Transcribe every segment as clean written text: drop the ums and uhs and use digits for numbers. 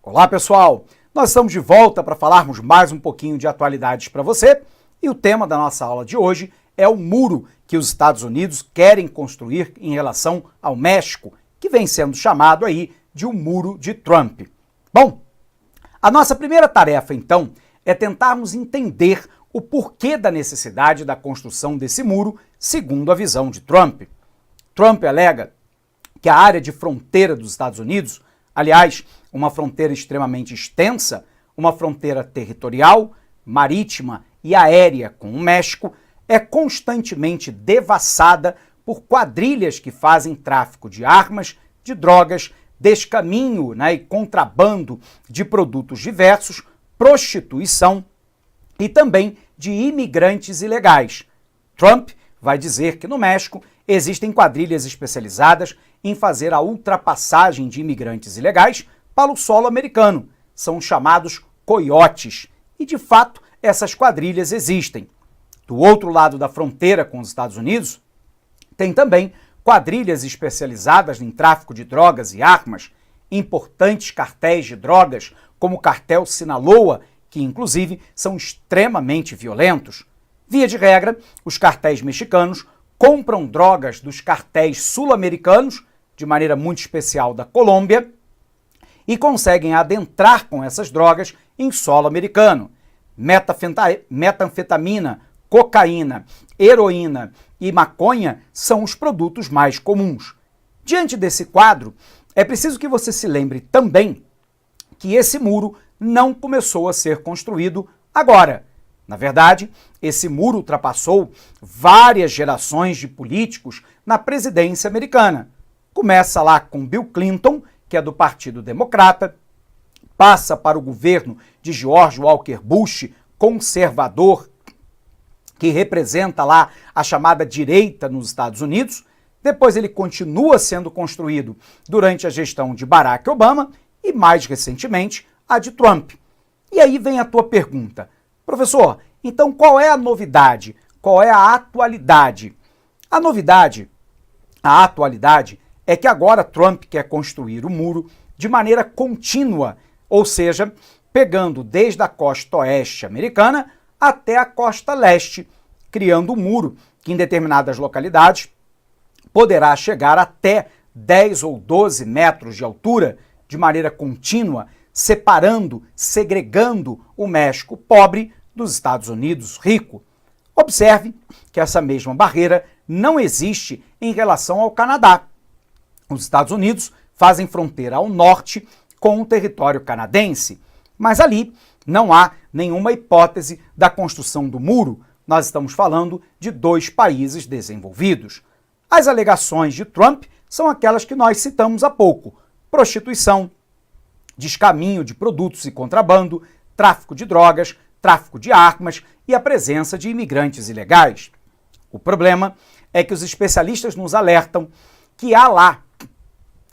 Olá pessoal, nós estamos de volta para falarmos mais um pouquinho de atualidades para você e o tema da nossa aula de hoje é o muro que os Estados Unidos querem construir em relação ao México, que vem sendo chamado aí de o Muro de Trump. Bom, a nossa primeira tarefa então é tentarmos entender o porquê da necessidade da construção desse muro segundo a visão de Trump. Trump alega que a área de fronteira dos Estados Unidos, aliás, uma fronteira extremamente extensa, uma fronteira territorial, marítima e aérea com o México, é constantemente devassada por quadrilhas que fazem tráfico de armas, de drogas, descaminho e contrabando de produtos diversos, prostituição e também de imigrantes ilegais. Trump vai dizer que no México existem quadrilhas especializadas em fazer a ultrapassagem de imigrantes ilegais para o solo americano. São chamados coiotes. E, de fato, essas quadrilhas existem. Do outro lado da fronteira com os Estados Unidos, tem também quadrilhas especializadas em tráfico de drogas e armas, importantes cartéis de drogas, como o cartel Sinaloa, que, inclusive, são extremamente violentos. Via de regra, os cartéis mexicanos compram drogas dos cartéis sul-americanos, de maneira muito especial da Colômbia, e conseguem adentrar com essas drogas em solo americano. Metanfetamina, cocaína, heroína e maconha são os produtos mais comuns. Diante desse quadro, é preciso que você se lembre também que esse muro não começou a ser construído agora. Na verdade, esse muro ultrapassou várias gerações de políticos na presidência americana. Começa lá com Bill Clinton, que é do Partido Democrata, passa para o governo de George Walker Bush, conservador, que representa lá a chamada direita nos Estados Unidos. Depois ele continua sendo construído durante a gestão de Barack Obama e, mais recentemente, a de Trump. E aí vem a tua pergunta. Professor, então qual é a novidade? Qual é a atualidade? A atualidade é que agora Trump quer construir o muro de maneira contínua, ou seja, pegando desde a costa oeste americana até a costa leste, criando um muro que em determinadas localidades poderá chegar até 10 ou 12 metros de altura, de maneira contínua, separando, segregando o México pobre dos Estados Unidos rico. Observe que essa mesma barreira não existe em relação ao Canadá. Os Estados Unidos fazem fronteira ao norte com o território canadense, mas ali não há nenhuma hipótese da construção do muro. Nós estamos falando de dois países desenvolvidos. As alegações de Trump são aquelas que nós citamos há pouco: prostituição, descaminho de produtos e contrabando, tráfico de drogas, tráfico de armas e a presença de imigrantes ilegais. O problema é que os especialistas nos alertam que há lá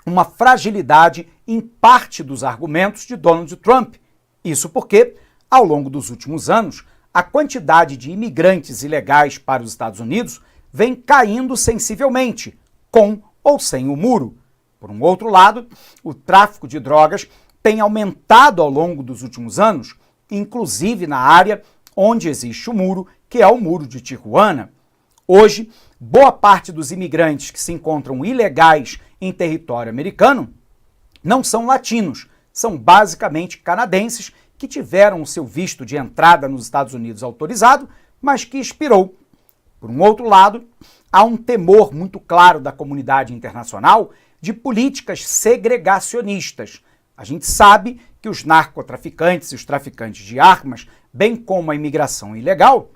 uma fragilidade em parte dos argumentos de Donald Trump. Isso porque, ao longo dos últimos anos, a quantidade de imigrantes ilegais para os Estados Unidos vem caindo sensivelmente, com ou sem o muro. Por um outro lado, o tráfico de drogas tem aumentado ao longo dos últimos anos, inclusive na área onde existe o muro, que é o Muro de Tijuana. Hoje, boa parte dos imigrantes que se encontram ilegais em território americano não são latinos, são basicamente canadenses que tiveram o seu visto de entrada nos Estados Unidos autorizado, mas que expirou. Por um outro lado, há um temor muito claro da comunidade internacional de políticas segregacionistas. A gente sabe que os narcotraficantes e os traficantes de armas, bem como a imigração ilegal,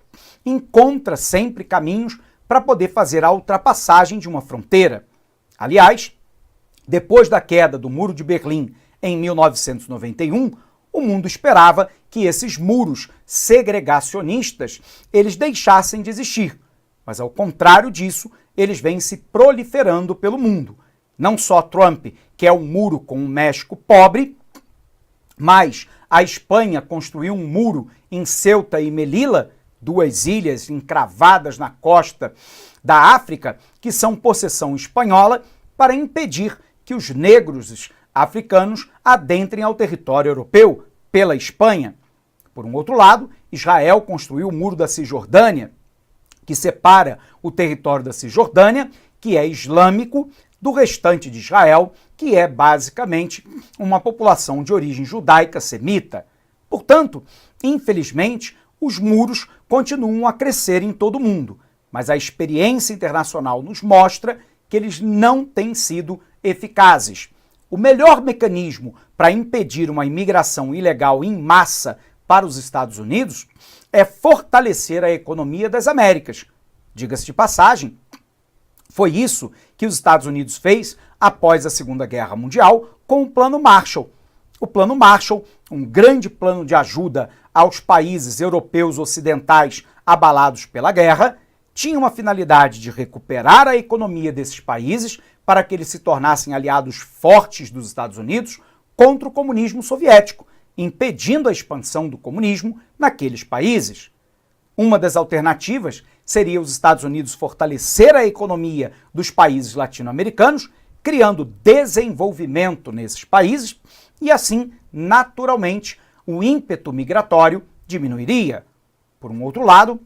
encontram sempre caminhos para poder fazer a ultrapassagem de uma fronteira. Aliás, depois da queda do Muro de Berlim em 1991, o mundo esperava que esses muros segregacionistas eles deixassem de existir. Mas, ao contrário disso, eles vêm se proliferando pelo mundo. Não só Trump quer um muro com o México pobre, mas a Espanha construiu um muro em Ceuta e Melilla, duas ilhas encravadas na costa da África, que são possessão espanhola, para impedir que os negros africanos adentrem ao território europeu pela Espanha. Por um outro lado, Israel construiu o Muro da Cisjordânia, que separa o território da Cisjordânia, que é islâmico, do restante de Israel, que é basicamente uma população de origem judaica semita. Portanto, infelizmente, os muros continuam a crescer em todo o mundo, mas a experiência internacional nos mostra que eles não têm sido eficazes. O melhor mecanismo para impedir uma imigração ilegal em massa para os Estados Unidos é fortalecer a economia das Américas. Diga-se de passagem, foi isso que os Estados Unidos fez após a Segunda Guerra Mundial com o Plano Marshall. O Plano Marshall, um grande plano de ajuda aos países europeus ocidentais abalados pela guerra, tinha uma finalidade de recuperar a economia desses países para que eles se tornassem aliados fortes dos Estados Unidos contra o comunismo soviético, impedindo a expansão do comunismo naqueles países. Uma das alternativas seria os Estados Unidos fortalecer a economia dos países latino-americanos, criando desenvolvimento nesses países e assim, naturalmente, o ímpeto migratório diminuiria. Por um outro lado,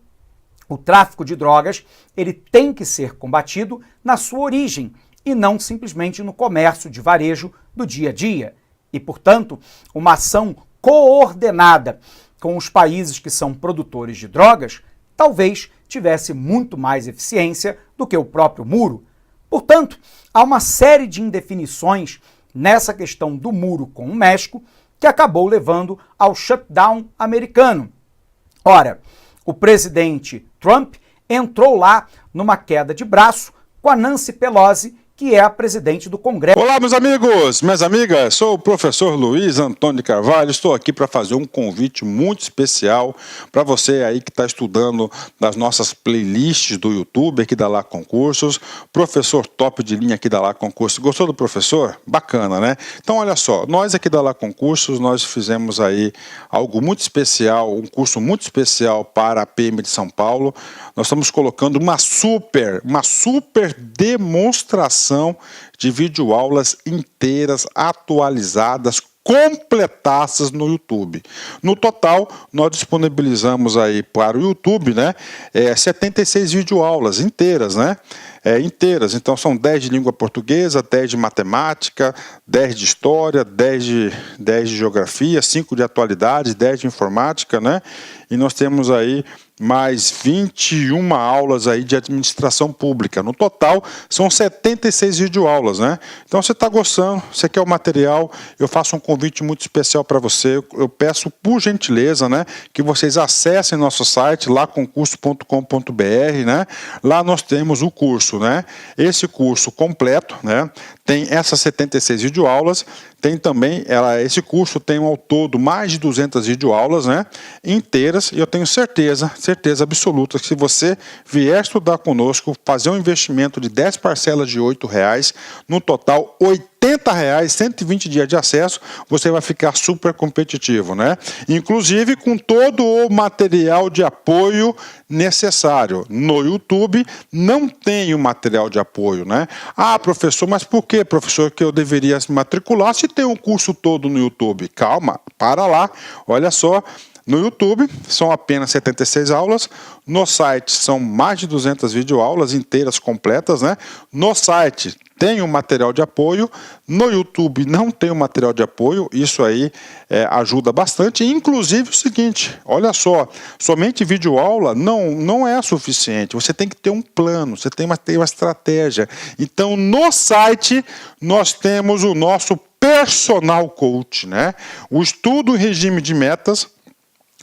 o tráfico de drogas ele tem que ser combatido na sua origem e não simplesmente no comércio de varejo do dia a dia. E, portanto, uma ação coordenada com os países que são produtores de drogas talvez tivesse muito mais eficiência do que o próprio muro. Portanto, há uma série de indefinições nessa questão do muro com o México que acabou levando ao shutdown americano. Ora, o presidente Trump entrou lá numa queda de braço com a Nancy Pelosi, que é a presidente do Congresso. Olá, meus amigos, minhas amigas, sou o professor Luiz Antônio de Carvalho, estou aqui para fazer um convite muito especial para você aí que está estudando nas nossas playlists do YouTube, aqui da Lá Concursos, professor top de linha aqui da Lá Concursos. Gostou do professor? Bacana, né? Então, olha só, nós aqui da Lá Concursos, nós fizemos aí algo muito especial, um curso muito especial para a PM de São Paulo. Nós estamos colocando uma super demonstração de videoaulas inteiras, atualizadas, completadas no YouTube. No total, nós disponibilizamos aí para o YouTube, né, 76 videoaulas inteiras, né? Inteiras, então são 10 de língua portuguesa, 10 de matemática, 10 de história, 10 de geografia, 5 de atualidades, 10 de informática, né? E nós temos aí mais 21 aulas aí de administração pública. No total, são 76 videoaulas, né? Então, você está gostando, você quer o material, eu faço um convite muito especial para você. Eu peço, por gentileza, né, que vocês acessem nosso site, laconcurso.com.br, né? Lá nós temos o curso, né? Esse curso completo, né? Tem essas 76 videoaulas, tem também, esse curso tem ao todo mais de 200 videoaulas, né, inteiras, e eu tenho certeza absoluta que se você vier estudar conosco, fazer um investimento de 10 parcelas de R$ 8,00, no total R$80, 120 dias de acesso, você vai ficar super competitivo, né? Inclusive com todo o material de apoio necessário. No YouTube não tem o material de apoio, né? Ah, professor, mas por que, professor, que eu deveria se matricular se tem um curso todo no YouTube? Calma, para lá, olha só. No YouTube são apenas 76 aulas, no site são mais de 200 videoaulas inteiras, completas, né? No site tem um material de apoio, no YouTube não tem um material de apoio, isso aí ajuda bastante. Inclusive o seguinte, olha só, somente videoaula não é suficiente, você tem que ter um plano, você tem uma estratégia. Então no site nós temos o nosso personal coach, né? O estudo em regime de metas.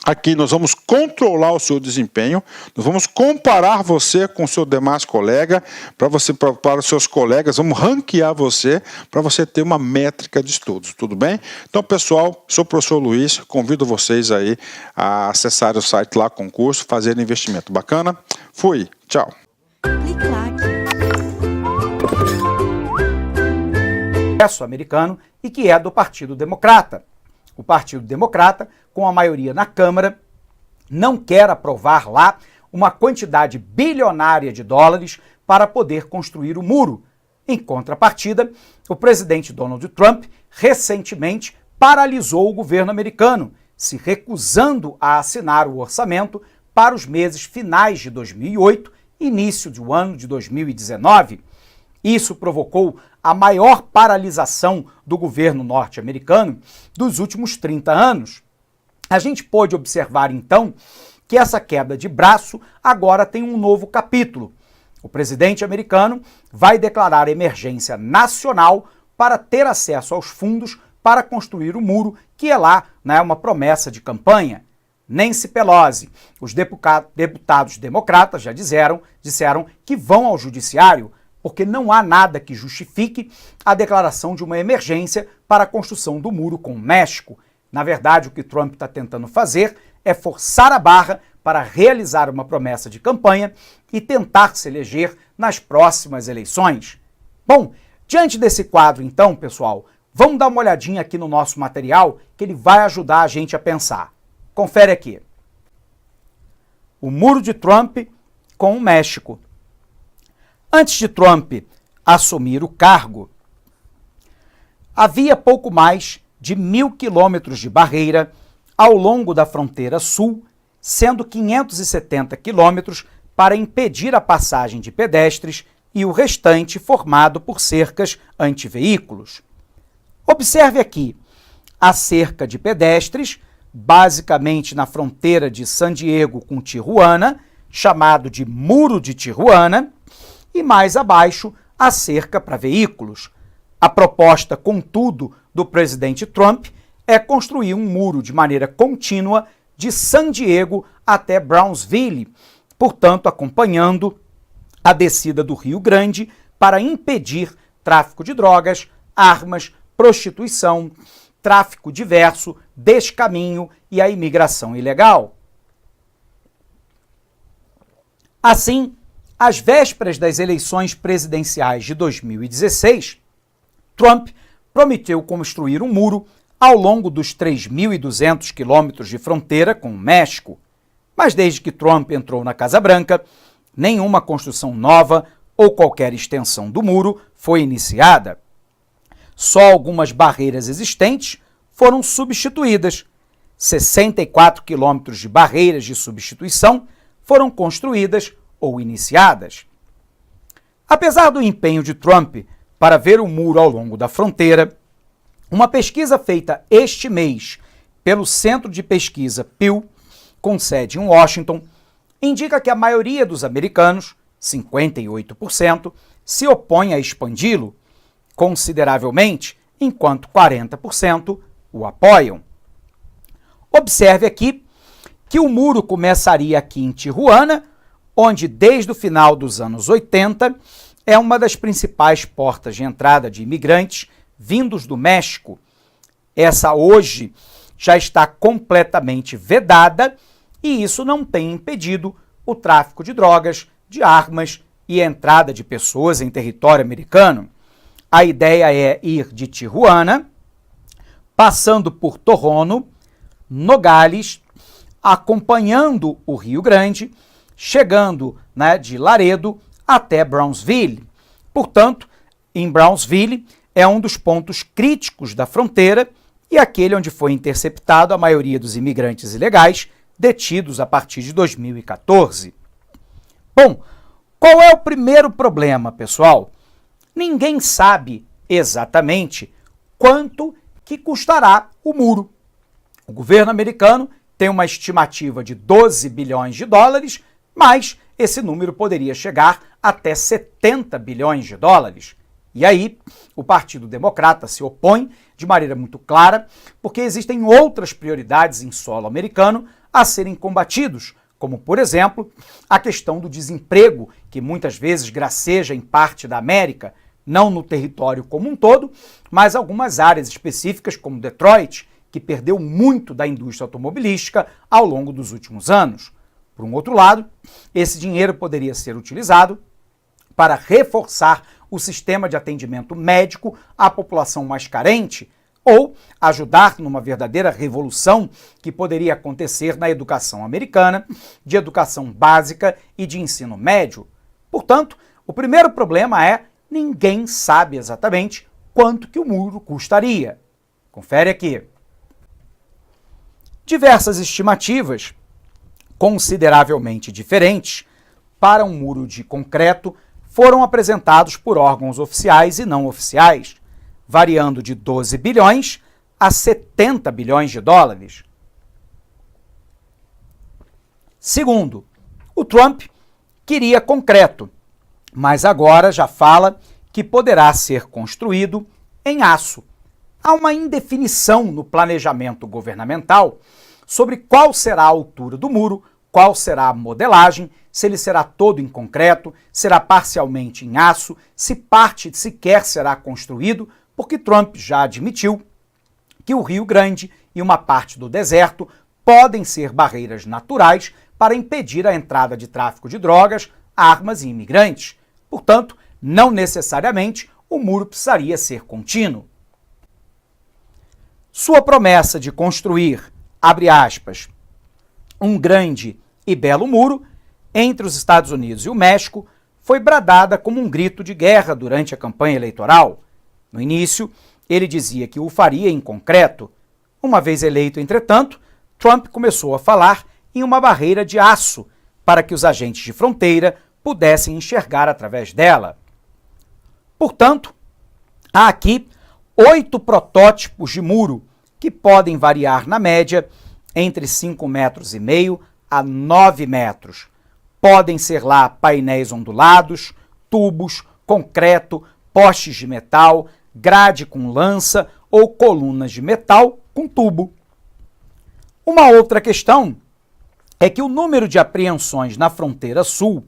Aqui nós vamos controlar o seu desempenho, nós vamos comparar você com o seu demais colega, para os seus colegas, vamos ranquear você para você ter uma métrica de estudos, tudo bem? Então, pessoal, sou o professor Luiz, convido vocês aí a acessar o site Lá Concurso, fazer investimento. Bacana? Fui, tchau. Congresso americano e que é do Partido Democrata. O Partido Democrata, com a maioria na Câmara, não quer aprovar lá uma quantidade bilionária de dólares para poder construir o muro. Em contrapartida, o presidente Donald Trump recentemente paralisou o governo americano, se recusando a assinar o orçamento para os meses finais de 2008 e início do ano de 2019. Isso provocou a maior paralisação do governo norte-americano dos últimos 30 anos. A gente pôde observar, então, que essa queda de braço agora tem um novo capítulo. O presidente americano vai declarar emergência nacional para ter acesso aos fundos para construir o muro, que é lá, né, uma promessa de campanha. Nancy Pelosi, os deputados democratas já disseram que vão ao judiciário porque não há nada que justifique a declaração de uma emergência para a construção do muro com o México. Na verdade, o que Trump está tentando fazer é forçar a barra para realizar uma promessa de campanha e tentar se eleger nas próximas eleições. Bom, diante desse quadro, então, pessoal, vamos dar uma olhadinha aqui no nosso material que ele vai ajudar a gente a pensar. Confere aqui. O muro de Trump com o México. Antes de Trump assumir o cargo, havia pouco mais de 1.000 quilômetros de barreira ao longo da fronteira sul, sendo 570 quilômetros para impedir a passagem de pedestres e o restante formado por cercas anti-veículos. Observe aqui a cerca de pedestres, basicamente na fronteira de San Diego com Tijuana, chamado de Muro de Tijuana, e mais abaixo a cerca para veículos. A proposta, contudo, do presidente Trump é construir um muro de maneira contínua de San Diego até Brownsville, portanto acompanhando a descida do Rio Grande para impedir tráfico de drogas, armas, prostituição, tráfico diverso, descaminho e a imigração ilegal. Assim, às vésperas das eleições presidenciais de 2016, Trump prometeu construir um muro ao longo dos 3.200 quilômetros de fronteira com o México. Mas desde que Trump entrou na Casa Branca, nenhuma construção nova ou qualquer extensão do muro foi iniciada. Só algumas barreiras existentes foram substituídas. 64 quilômetros de barreiras de substituição foram construídas ou iniciadas. Apesar do empenho de Trump para ver o muro ao longo da fronteira, uma pesquisa feita este mês pelo Centro de Pesquisa Pew, com sede em Washington, indica que a maioria dos americanos, 58%, se opõe a expandi-lo consideravelmente, enquanto 40% o apoiam. Observe aqui que o muro começaria aqui em Tijuana, onde desde o final dos anos 80 é uma das principais portas de entrada de imigrantes vindos do México. Essa hoje já está completamente vedada e isso não tem impedido o tráfico de drogas, de armas e a entrada de pessoas em território americano. A ideia é ir de Tijuana, passando por Torrano, Nogales, acompanhando o Rio Grande, chegando, de Laredo até Brownsville. Portanto, em Brownsville é um dos pontos críticos da fronteira e aquele onde foi interceptado a maioria dos imigrantes ilegais detidos a partir de 2014. Bom, qual é o primeiro problema, pessoal? Ninguém sabe exatamente quanto que custará o muro. O governo americano tem uma estimativa de 12 bilhões de dólares, mas esse número poderia chegar até 70 bilhões de dólares. E aí, o Partido Democrata se opõe de maneira muito clara, porque existem outras prioridades em solo americano a serem combatidos, como, por exemplo, a questão do desemprego, que muitas vezes graceja em parte da América, não no território como um todo, mas algumas áreas específicas, como Detroit, que perdeu muito da indústria automobilística ao longo dos últimos anos. Por um outro lado, esse dinheiro poderia ser utilizado para reforçar o sistema de atendimento médico à população mais carente ou ajudar numa verdadeira revolução que poderia acontecer na educação americana, de educação básica e de ensino médio. Portanto, o primeiro problema é ninguém sabe exatamente quanto que o muro custaria. Confere aqui. Diversas estimativas, consideravelmente diferentes, para um muro de concreto foram apresentados por órgãos oficiais e não oficiais, variando de 12 bilhões a 70 bilhões de dólares. Segundo, o Trump queria concreto, mas agora já fala que poderá ser construído em aço. Há uma indefinição no planejamento governamental sobre qual será a altura do muro, qual será a modelagem, se ele será todo em concreto, será parcialmente em aço, se parte sequer será construído, porque Trump já admitiu que o Rio Grande e uma parte do deserto podem ser barreiras naturais para impedir a entrada de tráfico de drogas, armas e imigrantes. Portanto, não necessariamente o muro precisaria ser contínuo. Sua promessa de construir, abre aspas, um grande e belo muro entre os Estados Unidos e o México foi bradada como um grito de guerra durante a campanha eleitoral. No início, ele dizia que o faria em concreto. Uma vez eleito, entretanto, Trump começou a falar em uma barreira de aço para que os agentes de fronteira pudessem enxergar através dela. Portanto, há aqui 8 protótipos de muro que podem variar na média entre 5,5 metros a 9 metros. Podem ser lá painéis ondulados, tubos, concreto, postes de metal, grade com lança ou colunas de metal com tubo. Uma outra questão é que o número de apreensões na fronteira sul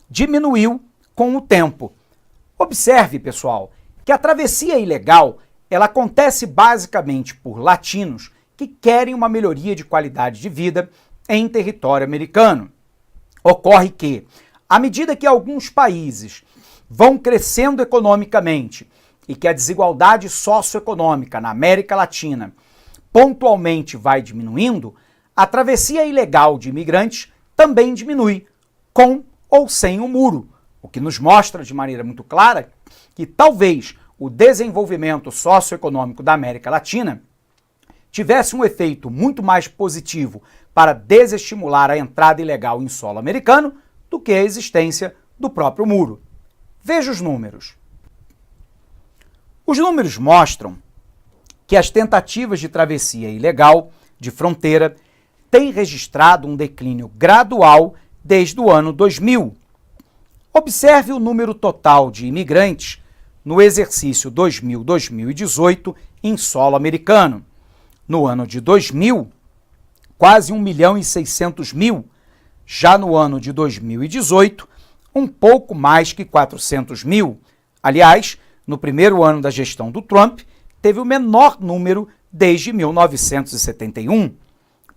diminuiu com o tempo. Observe, pessoal, que a travessia ilegal ela acontece basicamente por latinos que querem uma melhoria de qualidade de vida em território americano. Ocorre que, à medida que alguns países vão crescendo economicamente e que a desigualdade socioeconômica na América Latina pontualmente vai diminuindo, a travessia ilegal de imigrantes também diminui, com ou sem o muro, o que nos mostra de maneira muito clara que talvez o desenvolvimento socioeconômico da América Latina tivesse um efeito muito mais positivo para desestimular a entrada ilegal em solo americano do que a existência do próprio muro. Veja os números. Os números mostram que as tentativas de travessia ilegal de fronteira têm registrado um declínio gradual desde o ano 2000. Observe o número total de imigrantes no exercício 2000-2018 em solo americano. No ano de 2000, quase 1.600.000. Já no ano de 2018, um pouco mais que 400.000. Aliás, no primeiro ano da gestão do Trump, teve o menor número desde 1971.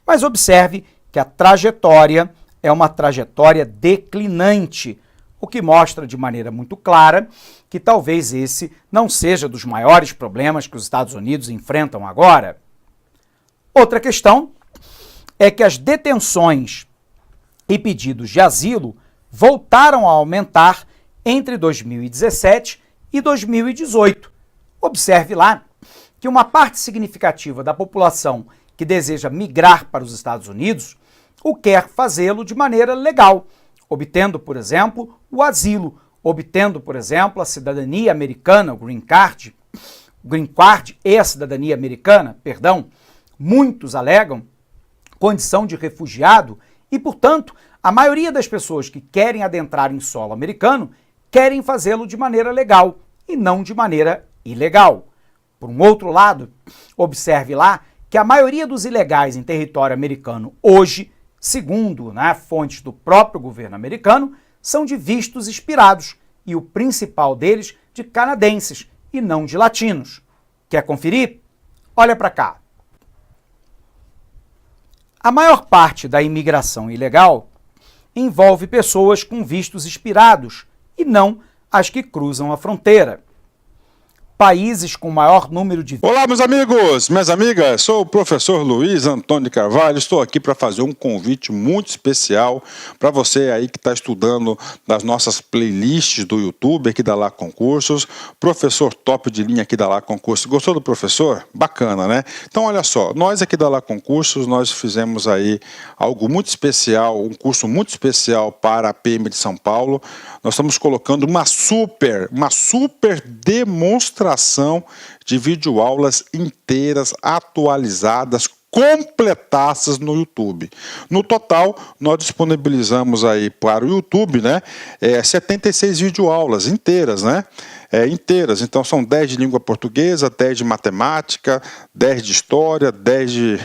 Mas observe que a trajetória é uma trajetória declinante, o que mostra de maneira muito clara que talvez esse não seja dos maiores problemas que os Estados Unidos enfrentam agora. Outra questão é que as detenções e pedidos de asilo voltaram a aumentar entre 2017 e 2018. Observe lá que uma parte significativa da população que deseja migrar para os Estados Unidos o quer fazê-lo de maneira legal, obtendo, por exemplo, o asilo, obtendo, por exemplo, a cidadania americana, o green card e a cidadania americana, muitos alegam condição de refugiado e, portanto, a maioria das pessoas que querem adentrar em solo americano querem fazê-lo de maneira legal e não de maneira ilegal. Por um outro lado, observe lá que a maioria dos ilegais em território americano hoje, segundo fontes do próprio governo americano, são de vistos expirados e o principal deles de canadenses e não de latinos. Quer conferir? Olha para cá. A maior parte da imigração ilegal envolve pessoas com vistos expirados e não as que cruzam a fronteira. países com maior número de... Olá, meus amigos, minhas amigas, sou o professor Luiz Antônio de Carvalho, estou aqui para fazer um convite muito especial para você aí que está estudando nas nossas playlists do YouTube, aqui da Lá Concursos, professor top de linha aqui da Lá Concursos. Gostou do professor? Bacana, né? Então, olha só, nós aqui da Lá Concursos, nós fizemos aí algo muito especial, um curso muito especial para a PM de São Paulo. Nós estamos colocando uma super demonstração de videoaulas inteiras, atualizadas, completadas no YouTube. No total, nós disponibilizamos aí para o YouTube, né, 76 videoaulas inteiras, né? Inteiras, então são 10 de língua portuguesa, 10 de matemática, 10 de história, 10 de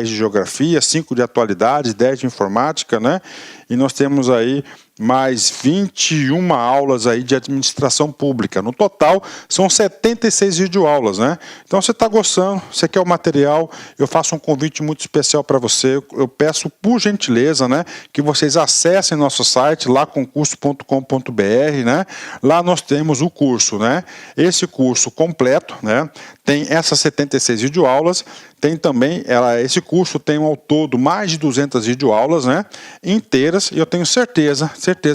geografia, 5 de atualidades, 10 de informática, né? E nós temos aí mais 21 aulas aí de administração pública. No total, são 76 videoaulas, né? Então, você está gostando, você quer o material, eu faço um convite muito especial para você. Eu peço, por gentileza, né, que vocês acessem nosso site, laconcurso.com.br, né? Lá nós temos o curso, né? Esse curso completo, né? Tem essas 76 videoaulas, tem também, esse curso tem ao todo mais de 200 videoaulas, né, inteiras, e eu tenho certeza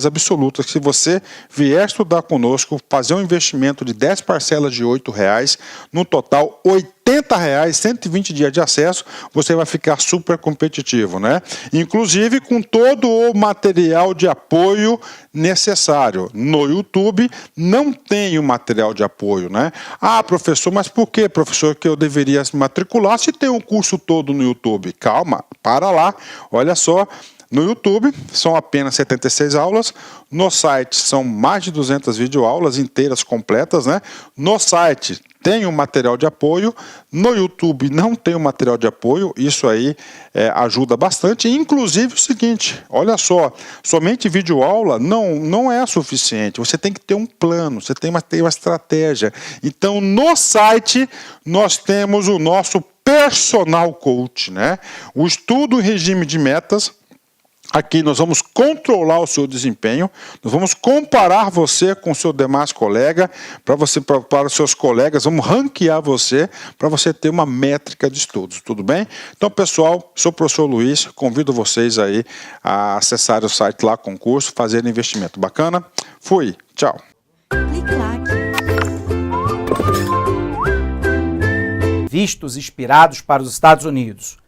absoluta que se você vier estudar conosco, fazer um investimento de 10 parcelas de R$8, no total R$80, 120 dias de acesso, você vai ficar super competitivo, né? Inclusive com todo o material de apoio necessário. No YouTube não tem o material de apoio, né? Ah, professor, mas por que, professor, que eu deveria se matricular se tem um curso todo no YouTube? Calma, para lá, olha só. No YouTube são apenas 76 aulas, no site são mais de 200 videoaulas inteiras, completas, né? No site tem um material de apoio, no YouTube não tem um material de apoio, isso aí ajuda bastante. Inclusive o seguinte, olha só, somente videoaula não é suficiente, você tem que ter um plano, você tem uma estratégia. Então no site nós temos o nosso personal coach, né? O estudo em regime de metas. Aqui nós vamos controlar o seu desempenho, nós vamos comparar você com o seu demais colega, para os seus colegas, vamos ranquear você, para você ter uma métrica de estudos, tudo bem? Então, pessoal, sou o professor Luiz, convido vocês aí a acessar o site Lá Concurso, fazer investimento. Bacana? Fui, tchau. Vistos expirados para os Estados Unidos,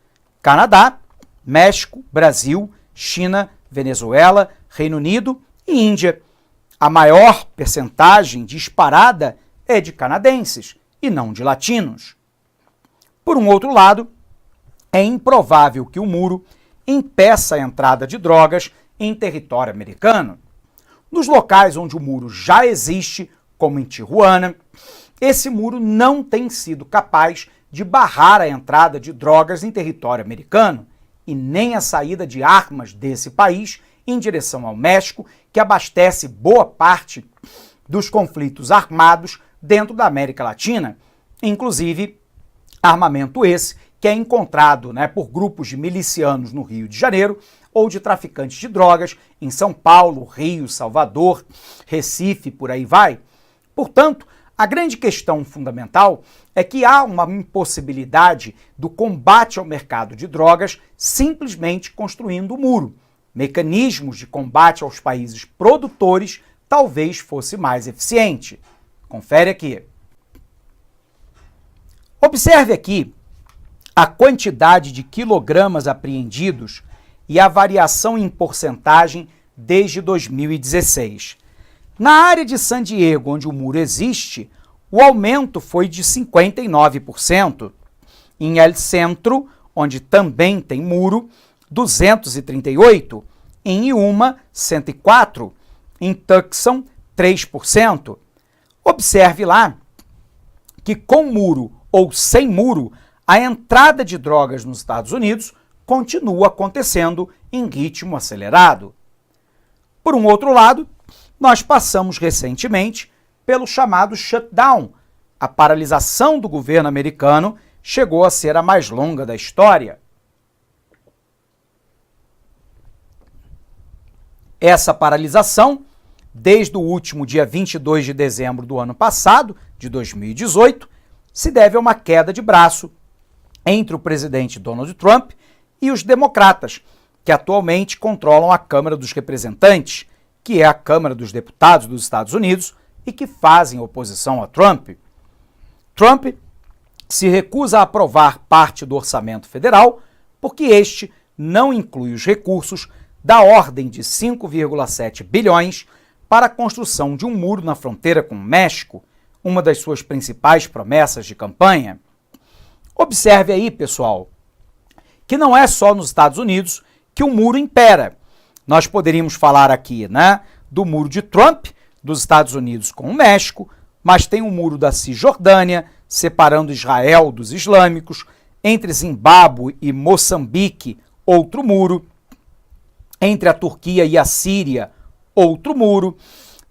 Canadá, México, Brasil, China, Venezuela, Reino Unido e Índia. A maior percentagem disparada é de canadenses e não de latinos. Por um outro lado, é improvável que o muro impeça a entrada de drogas em território americano. Nos locais onde o muro já existe, como em Tijuana, esse muro não tem sido capaz de barrar a entrada de drogas em território americano e nem a saída de armas desse país em direção ao México, que abastece boa parte dos conflitos armados dentro da América Latina, inclusive armamento esse que é encontrado, por grupos de milicianos no Rio de Janeiro ou de traficantes de drogas em São Paulo, Rio, Salvador, Recife, por aí vai. Portanto, a grande questão fundamental é que há uma impossibilidade do combate ao mercado de drogas simplesmente construindo um muro. Mecanismos de combate aos países produtores talvez fosse mais eficiente. Confere aqui. Observe aqui a quantidade de quilogramas apreendidos e a variação em porcentagem desde 2016. Na área de San Diego, onde o muro existe, o aumento foi de 59%. Em El Centro, onde também tem muro, 238%. Em Yuma, 104%. Em Tucson, 3%. Observe lá que com muro ou sem muro, a entrada de drogas nos Estados Unidos continua acontecendo em ritmo acelerado. Por um outro lado, nós passamos recentemente pelo chamado shutdown. A paralisação do governo americano chegou a ser a mais longa da história. Essa paralisação desde o último dia 22 de dezembro do ano passado, de 2018, se deve a uma queda de braço entre o presidente Donald Trump e os democratas, que atualmente controlam a Câmara dos Representantes, que é a Câmara dos Deputados dos Estados Unidos e que fazem oposição a Trump. Trump se recusa a aprovar parte do orçamento federal porque este não inclui os recursos da ordem de 5,7 bilhões para a construção de um muro na fronteira com o México, uma das suas principais promessas de campanha. Observe aí, pessoal, que não é só nos Estados Unidos que o muro impera. Nós poderíamos falar aqui, do muro de Trump, dos Estados Unidos com o México, mas tem o muro da Cisjordânia, separando Israel dos islâmicos, entre Zimbábue e Moçambique, outro muro, entre a Turquia e a Síria, outro muro,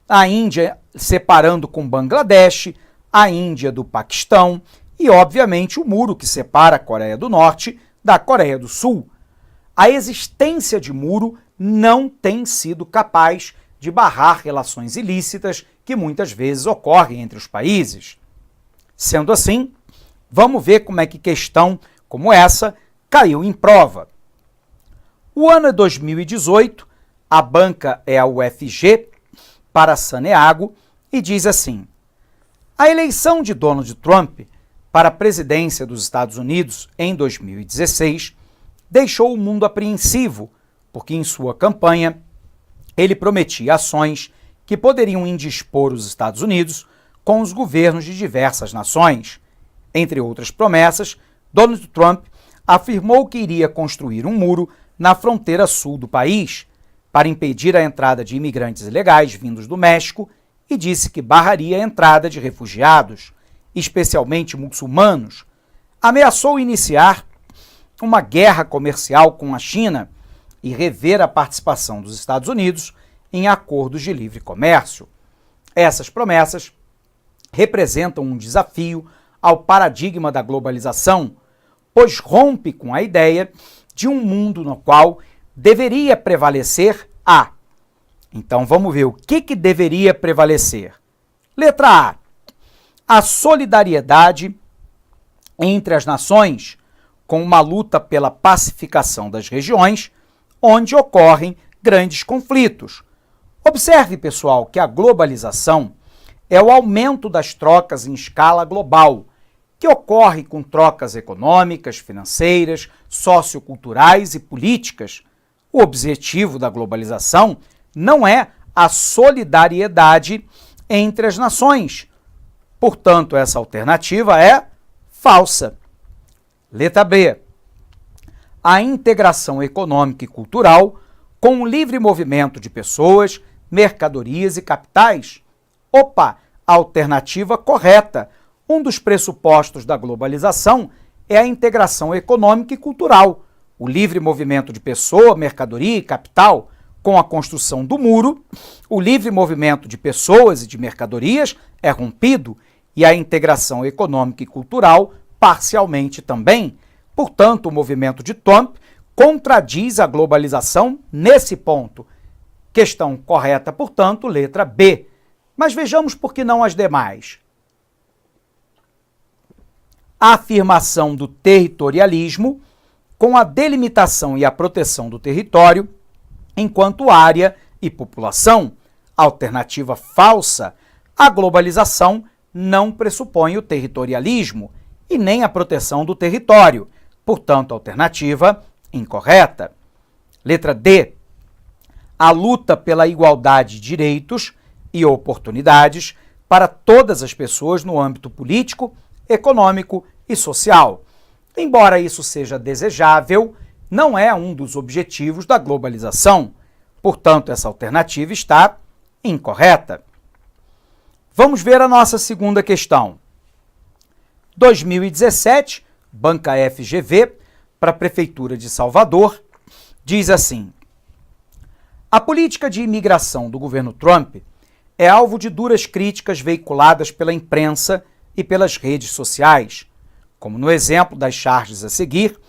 a Índia separando com Bangladesh, a Índia do Paquistão e, obviamente, o muro que separa a Coreia do Norte da Coreia do Sul. A existência de muro não tem sido capaz de barrar relações ilícitas que muitas vezes ocorrem entre os países. Sendo assim, vamos ver como é que questão como essa caiu em prova. O ano é 2018, a banca é a UFG, para Saneago, e diz assim: a eleição de Donald Trump para a presidência dos Estados Unidos em 2016 deixou o mundo apreensivo, porque em sua campanha ele prometia ações que poderiam indispor os Estados Unidos com os governos de diversas nações. Entre outras promessas, Donald Trump afirmou que iria construir um muro na fronteira sul do país para impedir a entrada de imigrantes ilegais vindos do México e disse que barraria a entrada de refugiados, especialmente muçulmanos. Ameaçou iniciar uma guerra comercial com a China e rever a participação dos Estados Unidos em acordos de livre comércio. Essas promessas representam um desafio ao paradigma da globalização, pois rompe com a ideia de um mundo no qual deveria prevalecer a. Então vamos ver o que deveria prevalecer. Letra A. A solidariedade entre as nações, com uma luta pela pacificação das regiões onde ocorrem grandes conflitos. Observe, pessoal, que a globalização é o aumento das trocas em escala global, que ocorre com trocas econômicas, financeiras, socioculturais e políticas. O objetivo da globalização não é a solidariedade entre as nações. Portanto, essa alternativa é falsa. Letra B. A integração econômica e cultural com o livre movimento de pessoas, mercadorias e capitais. Opa, a alternativa correta. Um dos pressupostos da globalização é a integração econômica e cultural. O livre movimento de pessoa, mercadoria e capital. Com a construção do muro, o livre movimento de pessoas e de mercadorias é rompido e a integração econômica e cultural parcialmente também. Portanto, o movimento de Trump contradiz a globalização nesse ponto. Questão correta, portanto, letra B. Mas vejamos por que não as demais. A afirmação do territorialismo com a delimitação e a proteção do território enquanto área e população. Alternativa falsa. A globalização não pressupõe o territorialismo e nem a proteção do território. Portanto, alternativa incorreta. Letra D. A luta pela igualdade de direitos e oportunidades para todas as pessoas no âmbito político, econômico e social. Embora isso seja desejável, não é um dos objetivos da globalização. Portanto, essa alternativa está incorreta. Vamos ver a nossa segunda questão. 2017, Banca FGV, para a Prefeitura de Salvador, diz assim: a política de imigração do governo Trump é alvo de duras críticas veiculadas pela imprensa e pelas redes sociais, como no exemplo das charges a seguir,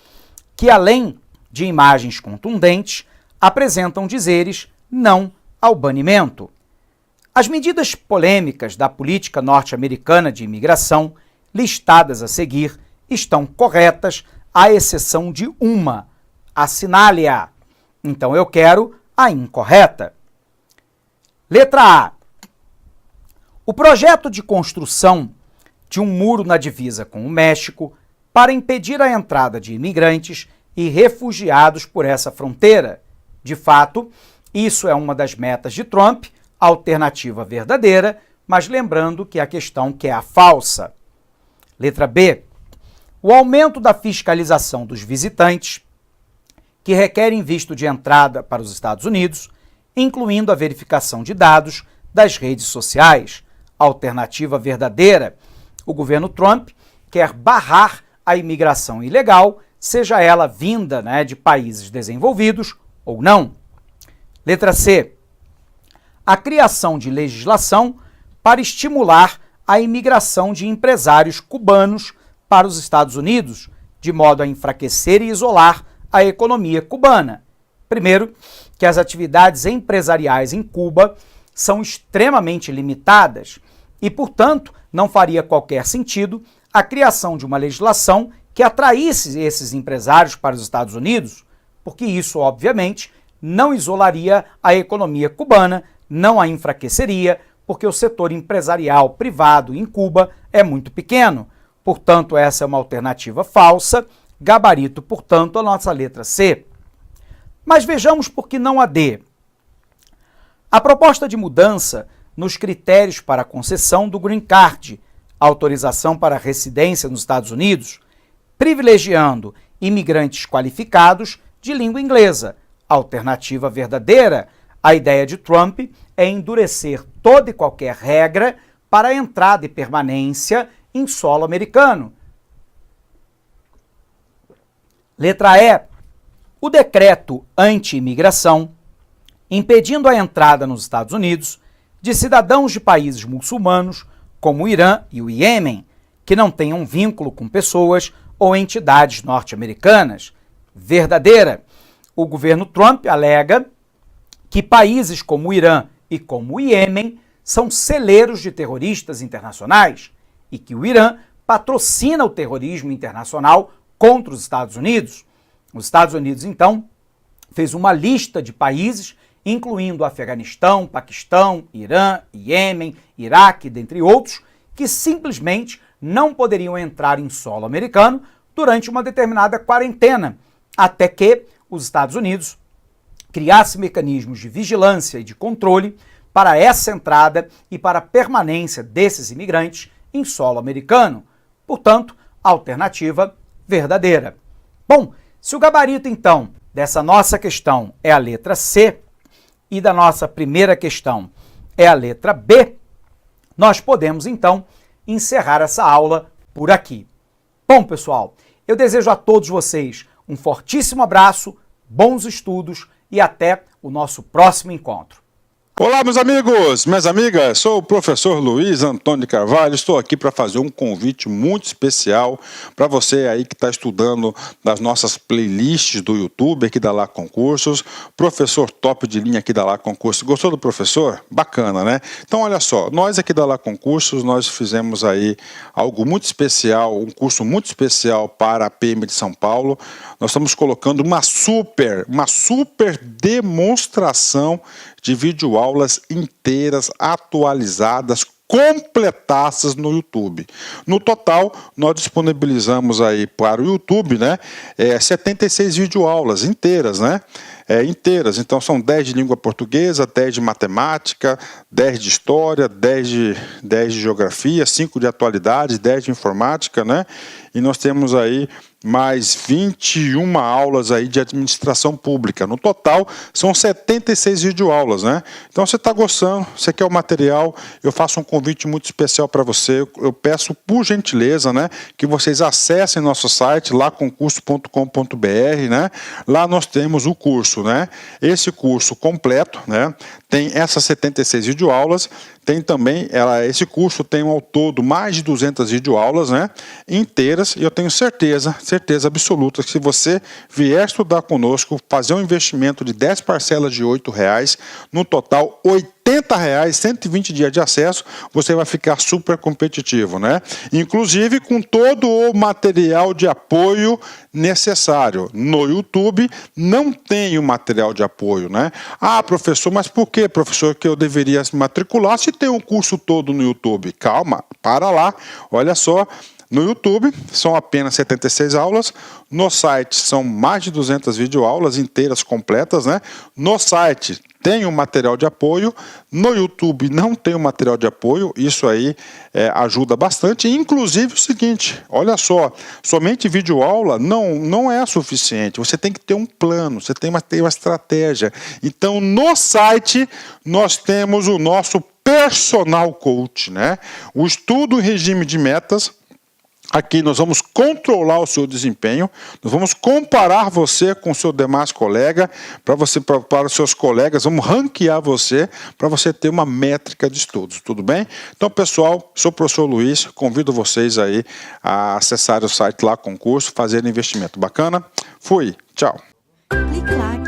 que além de imagens contundentes, apresentam dizeres não ao banimento. As medidas polêmicas da política norte-americana de imigração, listadas a seguir, estão corretas, à exceção de uma. Assinale-a. Então eu quero a incorreta. Letra A. O projeto de construção de um muro na divisa com o México para impedir a entrada de imigrantes e refugiados por essa fronteira. De fato, isso é uma das metas de Trump, alternativa verdadeira, mas lembrando que a questão que é a falsa. Letra B. O aumento da fiscalização dos visitantes que requerem visto de entrada para os Estados Unidos, incluindo a verificação de dados das redes sociais. Alternativa verdadeira. O governo Trump quer barrar a imigração ilegal, seja ela vinda de países desenvolvidos ou não. Letra C. A criação de legislação para estimular a imigração de empresários cubanos para os Estados Unidos, de modo a enfraquecer e isolar a economia cubana. Primeiro, que as atividades empresariais em Cuba são extremamente limitadas e, portanto, não faria qualquer sentido a criação de uma legislação que atraísse esses empresários para os Estados Unidos, porque isso, obviamente, não isolaria a economia cubana, não a enfraqueceria, porque o setor empresarial privado em Cuba é muito pequeno. Portanto, essa é uma alternativa falsa, gabarito, portanto, a nossa letra C. Mas vejamos por que não a D. A proposta de mudança nos critérios para a concessão do Green Card, autorização para residência nos Estados Unidos, privilegiando imigrantes qualificados de língua inglesa. Alternativa verdadeira. A ideia de Trump é endurecer toda e qualquer regra para a entrada e permanência em solo americano. Letra E. O decreto anti-imigração, impedindo a entrada nos Estados Unidos de cidadãos de países muçulmanos, como o Irã e o Iêmen, que não tenham vínculo com pessoas ou entidades norte-americanas. Verdadeira. O governo Trump alega que países como o Irã e como o Iêmen são celeiros de terroristas internacionais e que o Irã patrocina o terrorismo internacional contra os Estados Unidos. Os Estados Unidos, então, fez uma lista de países, incluindo Afeganistão, Paquistão, Irã, Iêmen, Iraque, dentre outros, que simplesmente não poderiam entrar em solo americano durante uma determinada quarentena, até que os Estados Unidos criasse mecanismos de vigilância e de controle para essa entrada e para a permanência desses imigrantes em solo americano. Portanto, alternativa verdadeira. Bom, se o gabarito, então, dessa nossa questão é a letra C e da nossa primeira questão é a letra B, nós podemos, então, encerrar essa aula por aqui. Bom, pessoal, eu desejo a todos vocês um fortíssimo abraço, bons estudos e até o nosso próximo encontro. Olá, meus amigos, minhas amigas, sou o professor Luiz Antônio de Carvalho, estou aqui para fazer um convite muito especial para você aí que está estudando nas nossas playlists do YouTube aqui da Lá Concursos, professor top de linha aqui da Lá Concursos. Gostou do professor? Bacana, né? Então, olha só, nós aqui da Lá Concursos, nós fizemos aí algo muito especial, um curso muito especial para a PM de São Paulo. Nós estamos colocando uma super demonstração de videoaulas inteiras, atualizadas, completadas no YouTube. No total, nós disponibilizamos aí para o YouTube, 76 videoaulas inteiras, inteiras. Então, são 10 de língua portuguesa, 10 de matemática, 10 de história, 10 de geografia, 5 de atualidades, 10 de informática, E nós temos aí mais 21 aulas aí de administração pública. No total, são 76 videoaulas, Então, você está gostando, você quer o material, eu faço um convite muito especial para você. Eu peço, por gentileza, que vocês acessem nosso site, laconcurso.com.br, Lá nós temos o curso, Esse curso completo, tem essas 76 videoaulas, tem também, esse curso tem ao todo mais de 200 videoaulas, inteiras, e eu tenho certeza, certeza absoluta que se você vier estudar conosco, fazer um investimento de 10 parcelas de R$ 8,00, no total R$80, 120 dias de acesso, você vai ficar super competitivo, né? Inclusive com todo o material de apoio necessário. No YouTube não tem o material de apoio, né? Ah, professor, mas por que, professor, que eu deveria se matricular se tem um curso todo no YouTube? Calma, para lá, olha só. No YouTube são apenas 76 aulas, no site são mais de 200 videoaulas inteiras, completas, né? No site tem um material de apoio, no YouTube não tem um material de apoio, isso aí ajuda bastante. Inclusive o seguinte, olha só, somente videoaula não é suficiente, você tem que ter um plano, você tem que ter uma estratégia. Então no site nós temos o nosso personal coach, né? O estudo em regime de metas. Aqui nós vamos controlar o seu desempenho, nós vamos comparar você com o seu demais colega, para os seus colegas, vamos ranquear você para você ter uma métrica de estudos, tudo bem? Então, pessoal, sou o professor Luiz, convido vocês aí a acessar o site lá, concurso, fazer investimento. Bacana? Fui, tchau. Clique lá.